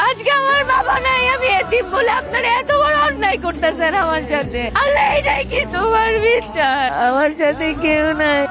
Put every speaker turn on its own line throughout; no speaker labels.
আজকে আমার বাবা নাই, আমি এতিম বলে আপনারা এত বড় অন্যায় করতেছেন আমার সাথে। আল্লাহ, এটাই কি তোমার বিশ্বাস? আমার সাথে কেউ নাই।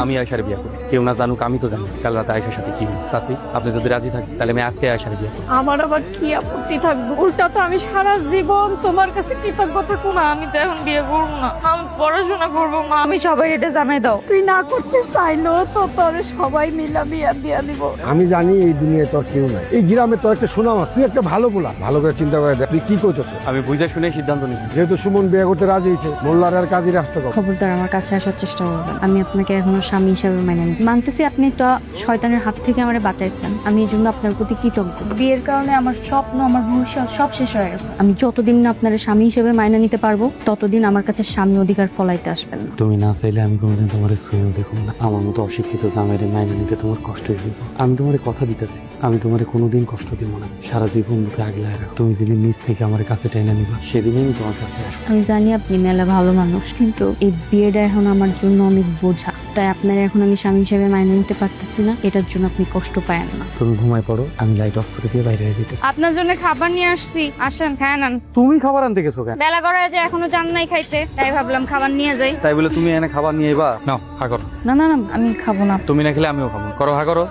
আমি আয়শার বিয়ে করি, কেউ না জানুক, আমি তো জানি কাল রাতে আয়শার সাথে কি হয়েছে। চাচি, আপনি যদি রাজি থাকেন তাহলে আমি আজকে আয়শার বিয়ে করি।
আমার আবার কি আপত্তি থাকবে? উল্টা তো আমি সারা জীবন তোমার কাছে কৃতজ্ঞতা করবো না। আমি তো এখন বিয়ে করবো না, আমি পড়াশোনা করবো। মা, আমি সবাই এটা জানাই দাও। তুই না করতে চাইলো তো তোর সবাই মিলা বিয়া দিব।
আমি জানি এই দুনিয়ায় তোর কেউ নাই, এই গ্রামে তোর একটা সুনাম আছে, তুই একটা ভালো পোলা। ভালো করে চিন্তা করে দেখ তুই কি করতেছ।
আমি বুঝে শুনে সিদ্ধান্ত নিয়েছি।
যেহেতু সুমন বিয়ে করতে রাজি হয়েছে, মোল্লার আর কাজী রাস্তা কর।
খবরদার আমার কাছে আসার চেষ্টা করবেন। আমি আপনাকে এখনো স্বামী হিসাবে মানে মানতেছি। আপনি তো শয়তানের হাত থেকে আমারে বাঁচাইছেন, আমি এই জন্য আপনার প্রতি কৃতজ্ঞ। বিয়ের কারণে আমার স্বপ্ন, আমার ভবিষ্যৎ সব শেষ হয়ে গেছে। আমি যতদিন না আপনার স্বামী হিসেবে মাইনা নিতে পারবো, ততদিন আমার কাছে স্বামী অধিকার ফলাইতে আসবেন না।
তুমি না চাইলে আমি কোনোদিন তোমার ছুঁয়েও দেখো না। আমার মতো অশিক্ষিত জামাইরে মাইনে নিতে তোমার কষ্টই হইব। আমি তোমার কথা দিতেছি, আমি তোমার কোনোদিন কষ্ট দিব না। সারা জীবন বুকে আগলায় রাখো। তুমি যেদিন নিজ থেকে আমার কাছে টেনে নিবা, সেদিনই আমি তোমার কাছে আসবো।
আমি জানি আপনি মেলা ভালো মানুষ, কিন্তু এই বিয়েটা এখন আমার জন্য অনেক বোঝা। তাই আপনার এখন আমি স্বামী হিসেবে মাইনে নিতে পারতেছি না, এটার জন্য আপনি কষ্ট পায়েন না।
তুমি ঘুমায় পড়ো, আমি লাইট অফ করে দিয়ে বাইরে যেতে।
আপনার জন্য খাবার নিয়ে আসছি, আসেন খায় নেন।
তুমি খাবার আনতে গেছো কেন?
বেলা করা যে এখনো জান নাই খাইতে, তাই ভাবলাম খাবার নিয়ে যাই।
তাই বলে তুমি এনে খাবার নিয়ে এবা? নাও, হা করো।
না না না, আমি খাবো না।
তুমি না খেলে আমিও খাবো। করো, হা করো।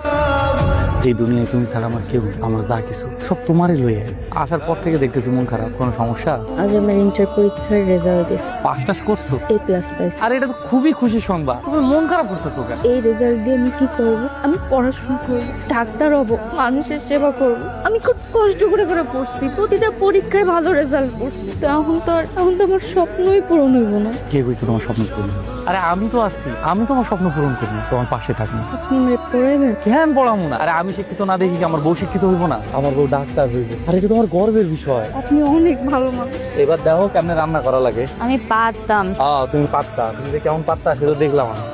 এই দুনিয়ায় তুমি ছাড়া আমার কেউ, আমার যা কিছু সব তোমারই লইয়া। আসার পর থেকে দেখতেছি মন খারাপ। কোনো সমস্যা?
আজ আমার ইন্টার পরীক্ষার রেজাল্ট দিয়েছে,
পাস টাস করছো?
A+ পাইছি।
আর এটা তো খুবই খুশি সংবাদ। তুমি মন খারাপ করতেছো কেন?
এই রেজাল্ট দিয়ে আমি কি করব?
আমি পড়াশোনা করব, ডাক্তার হব, মানুষের সেবা করব। আমি খুব কষ্ট করে পড়ছি, প্রতিটা পরীক্ষায় ভালো রেজাল্ট করছি। তো এখন তো আমার স্বপ্নই পূরণ হইব না।
কে কইছে তোমার স্বপ্ন পূরণ হবে? আরে আমি তো আছি, আমি তোমার স্বপ্ন পূরণ করবো, তোমার পাশে থাকবো।
আপনি আমারে পড়াইবেন?
কেন পড়াবো না? আরে আমি শিক্ষিত না দেখি কি আমার বউ শিক্ষিত হইব না? আমার বউ ডাক্তার হইবে। আর এটা তোমার গর্বের বিষয়।
আপনি অনেক ভালো মানুষ।
এবার দেখো কেমনে রান্না করা লাগে।
আমি পারতাম।
তুমি পারতা, তুমি যে কেমন পারতা সেটা দেখলাম আমি।